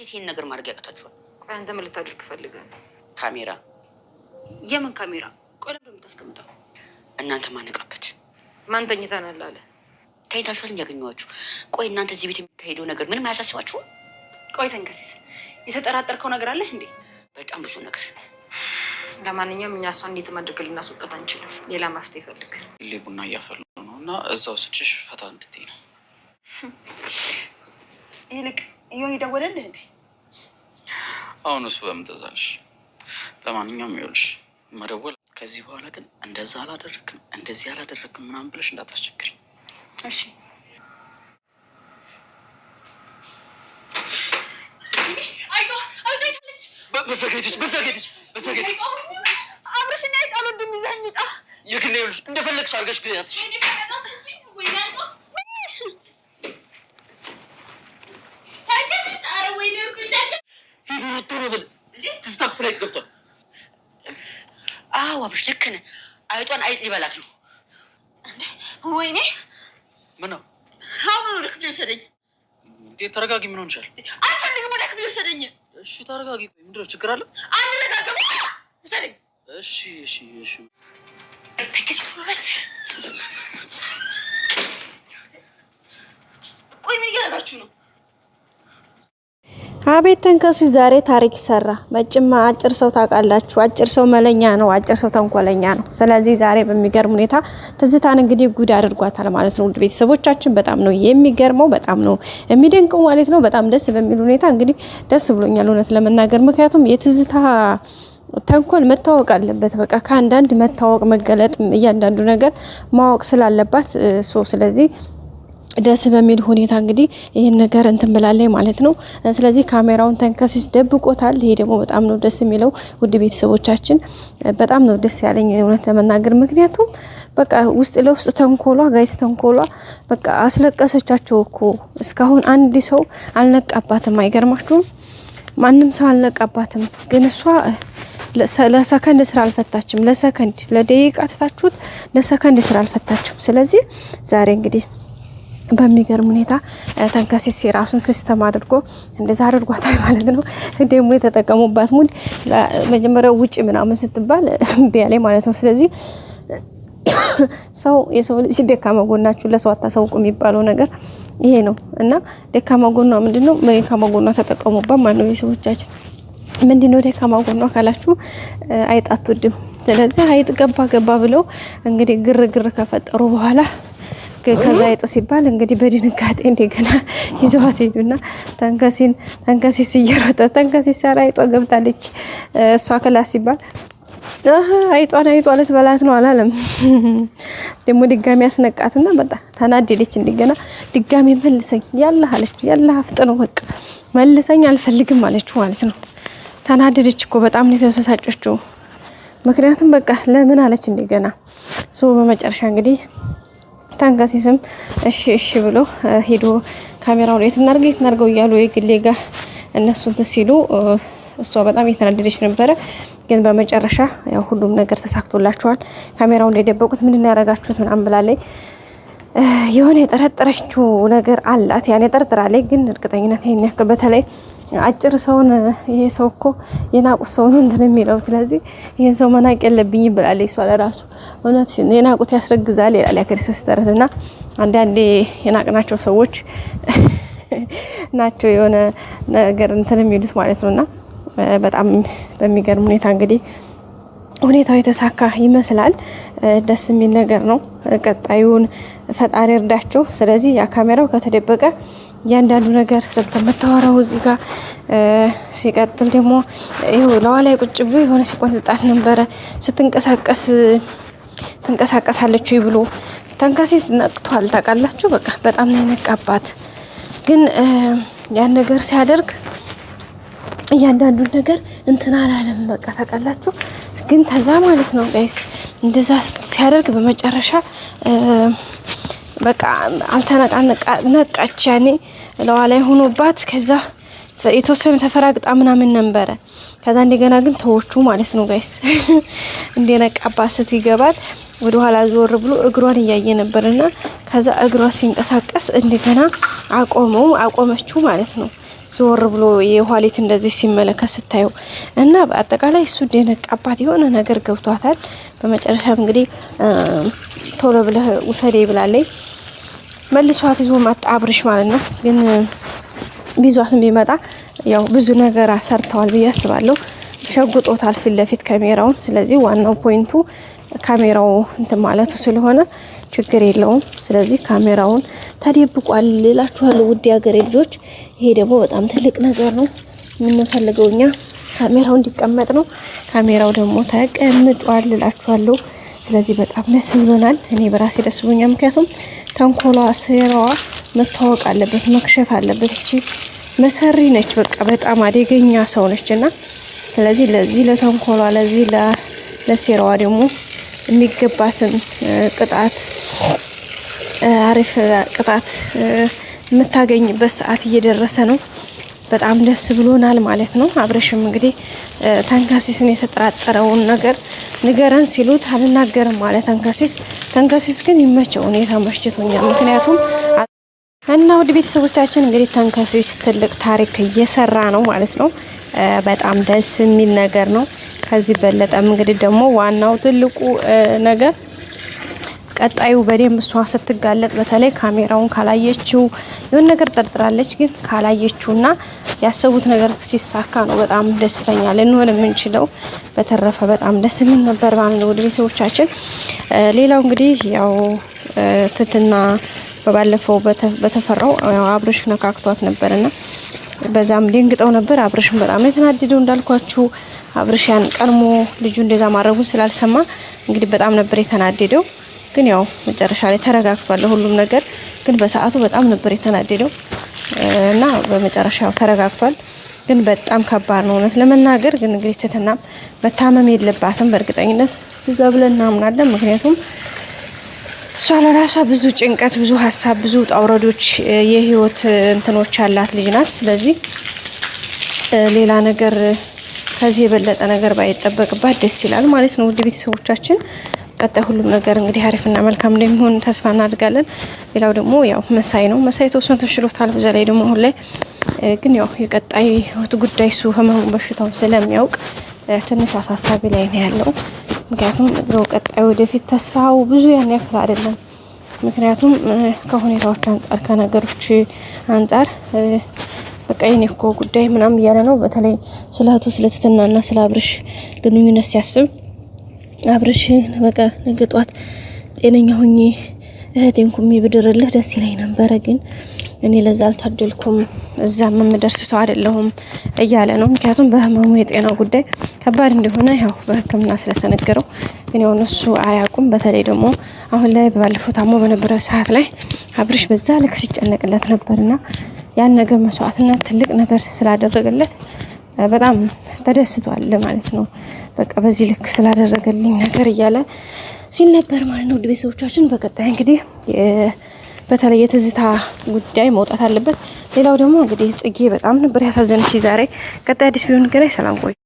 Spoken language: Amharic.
እንዴት ይሄን ነገር ማድረግ ያቀታችኋል? ቆይ አንተ ምን ልታደርግ ፈልገህ? ካሜራ። የምን ካሜራ? ቆይ ለምን የምታስቀምጠው? እናንተ ማነቃበት ማን ተኝተናል አለ? ተኝታችኋል እንዲያገኘኋችሁ። ቆይ እናንተ እዚህ ቤት የሚካሄደው ነገር ምንም አያሳስባችሁም? ቆይ ተንከሲስ፣ የተጠራጠርከው ነገር አለ እንዴ? በጣም ብዙ ነገር። ለማንኛውም እኛ እሷን እንዴት ማድረግ ልናስወጣት አንችልም። ሌላ መፍትሄ ፈልግ። ቡና እያፈሉ ነው እና እዛው ስጭሽ ፈታ እንድትይ ነው። ይልቅ ይሁን ይደወለልህ እንዴ? አሁን እሱ በምን ትዛለሽ? ለማንኛውም ይኸውልሽ መደወል ከዚህ በኋላ ግን እንደዛ አላደረግም እንደዚህ አላደረግም ምናምን ብለሽ እንዳታስቸግሪ እሺ? በዘገድሽ አብረሽና ይጣሉ እንደሚዛኝጣ የግሌ ይኸውልሽ እንደፈለግሽ አድርገሽ ግያትሽ። ትስታክፍ ላይ ገብቷል። አዎ አብርሽ ልክ ነህ። አይጧን አይጥ ሊበላት ነው። ወይኔ ምን ነው? አሁን ወደ ክፍሌ ውሰደኝ። እንዴት? ተረጋጊ። ምን ሆንሻል? አልፈልግም። ወደ ክፍሌ ውሰደኝ። እሺ ተረጋጊ። ምንድን ነው ችግር አለ? አልረጋጋም። ውሰደኝ። እሺ እሺ እሺ። ቆይ ምን እያደረጋችሁ ነው? አቤት ተንከሲስ ዛሬ ታሪክ ሰራ። መጭማ አጭር ሰው ታውቃላችሁ፣ አጭር ሰው መለኛ ነው፣ አጭር ሰው ተንኮለኛ ነው። ስለዚህ ዛሬ በሚገርም ሁኔታ ትዝታን እንግዲህ ጉድ አድርጓታል ማለት ነው። ውድ ቤተሰቦቻችን በጣም ነው የሚገርመው፣ በጣም ነው የሚደንቀው ማለት ነው። በጣም ደስ በሚል ሁኔታ እንግዲህ ደስ ብሎኛል እውነት ለመናገር ምክንያቱም የትዝታ ተንኮል መታወቅ አለበት። በቃ ከአንዳንድ መታወቅ መገለጥ እያንዳንዱ ነገር ማወቅ ስላለባት ስለዚህ ደስ በሚል ሁኔታ እንግዲህ ይሄን ነገር እንትን ብላለች ማለት ነው። ስለዚህ ካሜራውን ተንከሲስ ደብቆታል። ይሄ ደግሞ በጣም ነው ደስ የሚለው ውድ ቤተሰቦቻችን በጣም ነው ደስ ያለኝ እውነት ለመናገር ምክንያቱም በቃ ውስጥ ለውስጥ ተንኮሏ ጋይስ ተንኮሏ በቃ አስለቀሰቻቸው እኮ እስካሁን አንድ ሰው አልነቃባትም። አይገርማችሁም? ማንም ሰው አልነቃባትም። ግን እሷ ለሰከንድ ስራ አልፈታችም። ለሰከንድ ለደቂቃ ተታችሁት ለሰከንድ ስራ አልፈታችም። ስለዚህ ዛሬ እንግዲህ በሚገርም ሁኔታ ተንከሲስ የራሱን ሲስተም አድርጎ እንደዛ አድርጓታል ማለት ነው። ደግሞ የተጠቀሙባት ሙድ መጀመሪያው ውጪ ምናምን ስትባል ቢያሌ ማለት ነው። ስለዚህ የሰው ልጅ ደካማ ጎናችሁ ለሰው አታሳውቁ የሚባለው ነገር ይሄ ነው እና ደካማ ጎኗ ምንድነው? ደካማ ጎኗ ተጠቀሙባት ማለት ነው። የሰዎቻችን ምንድነው ደካማ ጎኗ ካላችሁ አይጥ አትወድም። ስለዚህ አይጥ ገባ ብለው እንግዲህ ግርግር ከፈጠሩ በኋላ ከዛ አይጥ ሲባል እንግዲህ በድንጋጤ እንደገና ይዘዋት ሄዱና ተንከሲስ እየሮጠ ተንከሲስ ሳራ አይጧ ገብታለች እሷ ክላስ ሲባል አይጧ ልትበላት ነው አላለም። ደግሞ ድጋሚ ያስነቃትና በጣም ተናደደች። እንደገና ድጋሚ መልሰኝ ያላህ አለች። ያላህ አፍጥነው በቃ መልሰኝ አልፈልግም አለች ማለት ነው። ተናደደች እኮ በጣም ነው የተፈሳጨችው። ምክንያቱም በቃ ለምን አለች እንደገና በመጨረሻ እንግዲህ ተንከሲስም እሺ ብሎ ሄዶ ካሜራውን የት እናርገው እያሉ የግሌ ጋር እነሱን ሲሉ እሷ በጣም የተናደደች ነበረ። ግን በመጨረሻ ያው ሁሉም ነገር ተሳክቶላቸዋል። ካሜራውን የደበቁት ምንድነው ያረጋችሁት ምናምን ብላለች። የሆነ የጠረጠረችው ነገር አላት። ያን ጠርጥራለች ግን እርግጠኝነት ይሄን ያክል በተለይ አጭር ሰውን ይሄ ሰው እኮ የናቁት ሰው ነው እንትን የሚለው ስለዚህ ይሄን ሰው መናቅ የለብኝ ብላለች። እሷ ለራሱ እውነት የናቁት ያስረግዛል ይላል የክርስቶስ ተረትና አንዳንዴ የናቅናቸው ሰዎች ናቸው የሆነ ነገር እንትን የሚሉት ማለት ነውና በጣም በሚገርም ሁኔታ እንግዲህ ሁኔታው የተሳካ ይመስላል። ደስ የሚል ነገር ነው። ቀጣዩን ፈጣሪ እርዳቸው። ስለዚህ ያ ካሜራው ከተደበቀ ያንዳንዱ ነገር ስልክ መታወራው እዚህ ጋር ሲቀጥል ደግሞ ይሄው ለዋላይ ቁጭ ብሎ የሆነ ሲቆንጣት ነበረ ትንቀሳቀሳለች ብሎ ተንከሲስ ነቅቷል። ታውቃላችሁ በቃ በጣም ነው የነቃባት። ግን ያን ነገር ሲያደርግ እያንዳንዱ ነገር እንትና አላለም በቃ ታውቃላችሁ። ግን ተዛ ማለት ነው ጋይስ እንደዛ ሲያደርግ በመጨረሻ በቃ ነቃች። ያኔ ለዋላይ ሆኖባት ከዛ የተወሰነ ተፈራግጣ ምናምን ነበረ። ከዛ እንደገና ግን ተወቹ ማለት ነው ጋይስ እንደነቃባት ስትገባት ወደ ኋላ ዞር ብሎ እግሯን እያየ ነበርና ከዛ እግሯ ሲንቀሳቀስ እንደገና አቆመችው ማለት ነው። ዞር ብሎ የኋሊት እንደዚህ ሲመለከት ስታዩ እና በአጠቃላይ እሱ ደነቃባት የሆነ ነገር ገብቷታል። በመጨረሻም እንግዲህ ቶሎ ብለህ ውሰዴ ብላለኝ። መልሷት ይዞ መጣ አብርሽ ማለት ነው። ግን ቢዟትም ቢመጣ ያው ብዙ ነገር አሰርተዋል ብዬ አስባለሁ። ሸጉጦታል ፊት ለፊት ካሜራውን። ስለዚህ ዋናው ፖይንቱ ካሜራው እንትን ማለቱ ስለሆነ ችግር የለውም። ስለዚህ ካሜራውን ተደብቋል እላችኋለሁ ውድ ሀገሬ ልጆች። ይሄ ደግሞ በጣም ትልቅ ነገር ነው። የምንፈልገው እኛ ካሜራው እንዲቀመጥ ነው። ካሜራው ደግሞ ተቀምጧል እላችኋለሁ። ስለዚህ በጣም ደስ ብሎናል። እኔ በራሴ ደስ ብሎኛል። ምክንያቱም ተንኮሏ፣ ሴራዋ መታወቅ አለበት፣ መክሸፍ አለበት። እቺ መሰሪ ነች፣ በቃ በጣም አደገኛ ሰው ነችና ስለዚህ ለዚህ ለተንኮሏ ለዚህ ለሴራዋ ደግሞ የሚገባትን ቅጣት አሪፍ ቅጣት የምታገኝበት ሰዓት እየደረሰ ነው። በጣም ደስ ብሎናል ማለት ነው። አብርሽም እንግዲህ ተንከሲስን የተጠራጠረውን ነገር ንገረን ሲሉት አልናገርም ማለት ተንከሲስ ግን ይመቸው፣ እኔ ተመችቶኛል። ምክንያቱም እና ውድ ቤተሰቦቻችን እንግዲህ ተንከሲስ ትልቅ ታሪክ እየሰራ ነው ማለት ነው። በጣም ደስ የሚል ነገር ነው። ከዚህ በለጠም እንግዲህ ደግሞ ዋናው ትልቁ ነገር ቀጣዩ በደንብ እሷ ስትጋለጥ በተለይ ካሜራውን ካላየችው የሆነ ነገር ጠርጥራለች፣ ግን ካላየችውና ያሰቡት ነገር ሲሳካ ነው በጣም ደስተኛ ልንሆን የምንችለው። በተረፈ በጣም ደስ የሚል ነበር ማለት ነው ወደ ቤተሰቦቻችን። ሌላው እንግዲህ ያው ትትና በባለፈው በተፈራው አብርሽ ነካክቷት ነበርና በዛም ደንግጠው ነበር። አብርሽም በጣም የተናደደው እንዳልኳችሁ አብርሽ ያን ቀድሞ ልጁ እንደዛ ማድረጉን ስላልሰማ እንግዲህ በጣም ነበር የተናደደው። ግን ያው መጨረሻ ላይ ተረጋግቷል ሁሉም ነገር። ግን በሰዓቱ በጣም ነበር የተናደደው እና በመጨረሻው ተረጋግቷል። ግን በጣም ከባድ ነው እውነት ለመናገር። ግን እንግዲህ ትትና መታመም የለባትም በእርግጠኝነት እዛ ብለን እናምናለን። ምክንያቱም እሷ ለራሷ ብዙ ጭንቀት፣ ብዙ ሀሳብ፣ ብዙ ጣውረዶች የህይወት እንትኖች ያላት ልጅ ናት። ስለዚህ ሌላ ነገር ከዚህ የበለጠ ነገር ባይጠበቅባት ደስ ይላል ማለት ነው ውድ ቤተሰቦቻችን። ቀጣይ ሁሉም ነገር እንግዲህ አሪፍና መልካም እንደሚሆን ተስፋ እናድርጋለን። ሌላው ደግሞ ያው መሳይ ነው። መሳይ ተወሰነ ተሽሎታል። በዛ ላይ ደግሞ አሁን ላይ ግን ያው የቀጣይ ህይወት ጉዳይ እሱ ህመሙ በሽታውን ስለሚያውቅ ትንሽ አሳሳቢ ላይ ነው ያለው። ምክንያቱም ቀጣይ ወደፊት ተስፋው ብዙ ያን ያክል አይደለም። ምክንያቱም ከሁኔታዎች አንጻር ከነገሮች አንጻር በቃ የኔ እኮ ጉዳይ ምናምን እያለ ነው። በተለይ ስለ እህቱ ስለ ትትናና ስለ አብርሽ ግንኙነት ሲያስብ አብርሽ በቃ ነገ ጧት ጤነኛ ሆኜ እህቴን ኩሜ ብድርልህ ደስ ይለኝ ነበረ፣ ግን እኔ ለዛ አልታደልኩም፣ እዛም የምደርስ ሰው አይደለሁም እያለ ነው። ምክንያቱም በህመሙ የጤና ጉዳይ ከባድ እንደሆነ ያው በሕክምና ስለተነገረው፣ ግን ያው እነሱ አያውቁም። በተለይ ደግሞ አሁን ላይ ባለፈው ታሞ በነበረ ሰዓት ላይ አብርሽ በዛ ልክ ሲጨነቅለት ነበርና ያን ነገር መስዋዕትነት ትልቅ ነገር ስላደረገለት በጣም ተደስቷል ማለት ነው። በቃ በዚህ ልክ ስላደረገልኝ ነገር እያለ ሲል ነበር ማለት ነው። ውድ ቤተሰቦቻችን በቀጣይ እንግዲህ በተለይ የትዝታ ጉዳይ መውጣት አለበት። ሌላው ደግሞ እንግዲህ ጽጌ በጣም ነበር ያሳዘነች ዛሬ። ቀጣይ አዲስ ቪዲዮ እንገናኝ። ሰላም ቆይ።